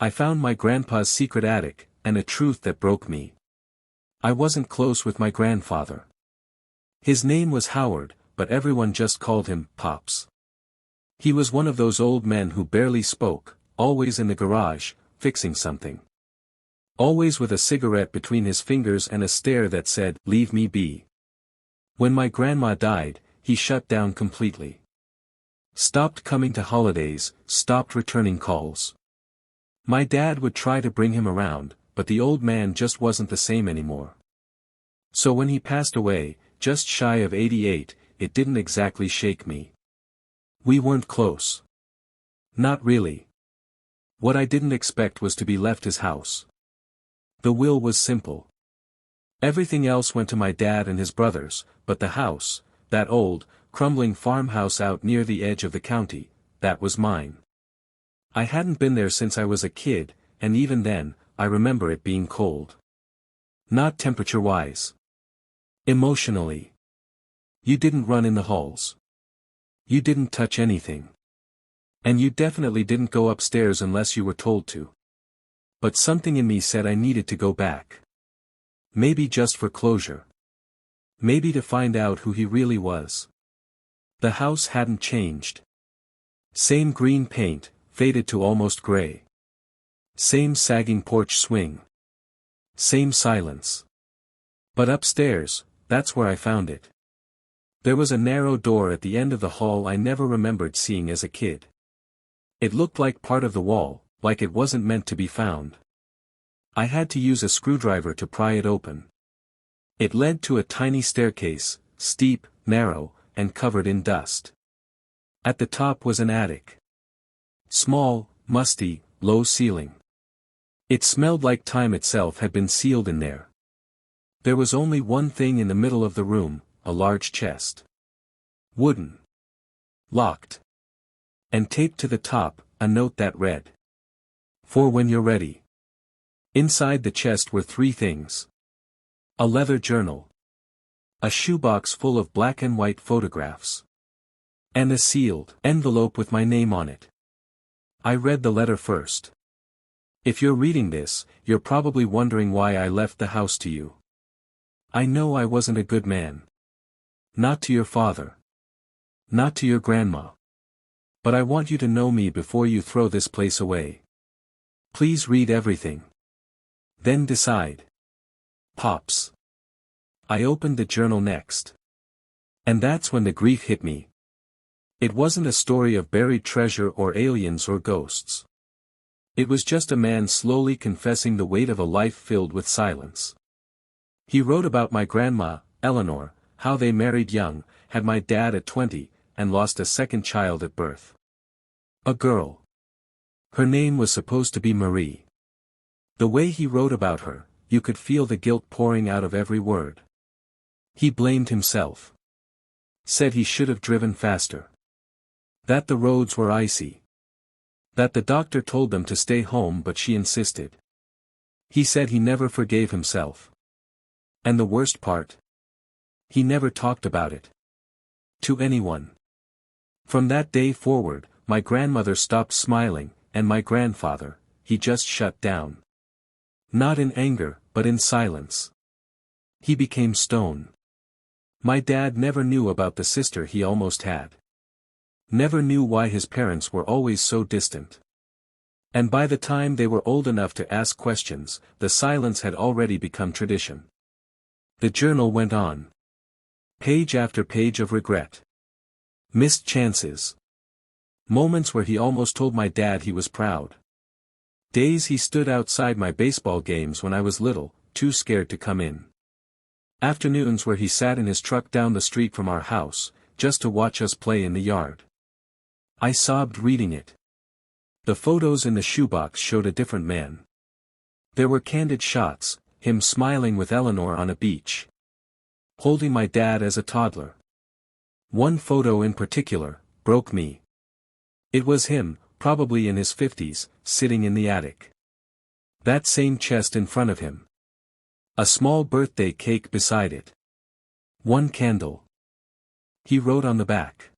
I found my grandpa's secret attic, and a truth that broke me. I wasn't close with my grandfather. His name was Howard, but everyone just called him Pops. He was one of those old men who barely spoke, always in the garage, fixing something. Always with a cigarette between his fingers and a stare that said, "Leave me be." When my grandma died, he shut down completely. Stopped coming to holidays, stopped returning calls. My dad would try to bring him around, but the old man just wasn't the same anymore. So when he passed away, just shy of 88, it didn't exactly shake me. We weren't close. Not really. What I didn't expect was to be left his house. The will was simple. Everything else went to my dad and his brothers, but the house, that old, crumbling farmhouse out near the edge of the county, that was mine. I hadn't been there since I was a kid, and even then, I remember it being cold. Not temperature-wise. Emotionally. You didn't run in the halls. You didn't touch anything. And you definitely didn't go upstairs unless you were told to. But something in me said I needed to go back. Maybe just for closure. Maybe to find out who he really was. The house hadn't changed. Same green paint, faded to almost gray. Same sagging porch swing. Same silence. But upstairs, that's where I found it. There was a narrow door at the end of the hall I never remembered seeing as a kid. It looked like part of the wall, like it wasn't meant to be found. I had to use a screwdriver to pry it open. It led to a tiny staircase, steep, narrow, and covered in dust. At the top was an attic. Small, musty, low ceiling. It smelled like time itself had been sealed in there. There was only one thing in the middle of the room, a large chest. Wooden. Locked. And taped to the top, a note that read, "For when you're ready." Inside the chest were three things. A leather journal. A shoebox full of black and white photographs. And a sealed envelope with my name on it. I read the letter first. If you're reading this, you're probably wondering why I left the house to you. I know I wasn't a good man. Not to your father. Not to your grandma. But I want you to know me before you throw this place away. Please read everything. Then decide. Pops. I opened the journal next. And that's when the grief hit me. It wasn't a story of buried treasure or aliens or ghosts. It was just a man slowly confessing the weight of a life filled with silence. He wrote about my grandma, Eleanor, how they married young, had my dad at 20, and lost a second child at birth. A girl. Her name was supposed to be Marie. The way he wrote about her, you could feel the guilt pouring out of every word. He blamed himself. Said he should have driven faster. That the roads were icy. That the doctor told them to stay home but she insisted. He said he never forgave himself. And the worst part? He never talked about it. To anyone. From that day forward, my grandmother stopped smiling, and my grandfather, he just shut down. Not in anger, but in silence. He became stone. My dad never knew about the sister he almost had. Never knew why his parents were always so distant. And by the time they were old enough to ask questions, the silence had already become tradition. The journal went on. Page after page of regret. Missed chances. Moments where he almost told my dad he was proud. Days he stood outside my baseball games when I was little, too scared to come in. Afternoons where he sat in his truck down the street from our house, just to watch us play in the yard. I sobbed reading it. The photos in the shoebox showed a different man. There were candid shots, him smiling with Eleanor on a beach. Holding my dad as a toddler. One photo in particular, broke me. It was him, probably in his 50s, sitting in the attic. That same chest in front of him. A small birthday cake beside it. One candle. He wrote on the back.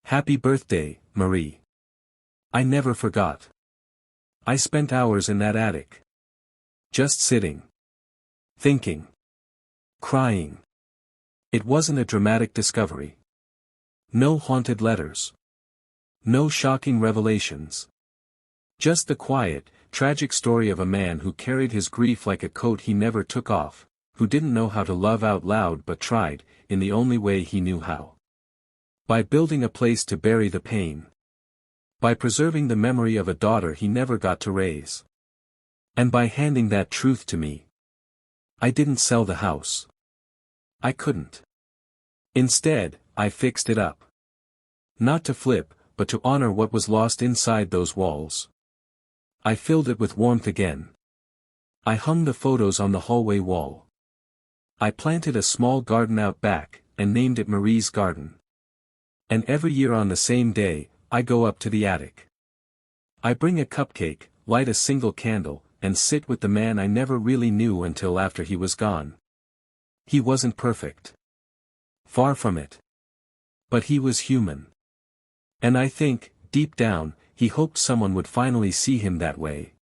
"Happy birthday, Marie. I never forgot." I spent hours in that attic. Just sitting. Thinking. Crying. It wasn't a dramatic discovery. No haunted letters. No shocking revelations. Just the quiet, tragic story of a man who carried his grief like a coat he never took off, who didn't know how to love out loud but tried, in the only way he knew how. By building a place to bury the pain. By preserving the memory of a daughter he never got to raise. And by handing that truth to me. I didn't sell the house. I couldn't. Instead, I fixed it up. Not to flip, but to honor what was lost inside those walls. I filled it with warmth again. I hung the photos on the hallway wall. I planted a small garden out back, and named it Marie's Garden. And every year on the same day, I go up to the attic. I bring a cupcake, light a single candle, and sit with the man I never really knew until after he was gone. He wasn't perfect. Far from it. But he was human. And I think, deep down, he hoped someone would finally see him that way.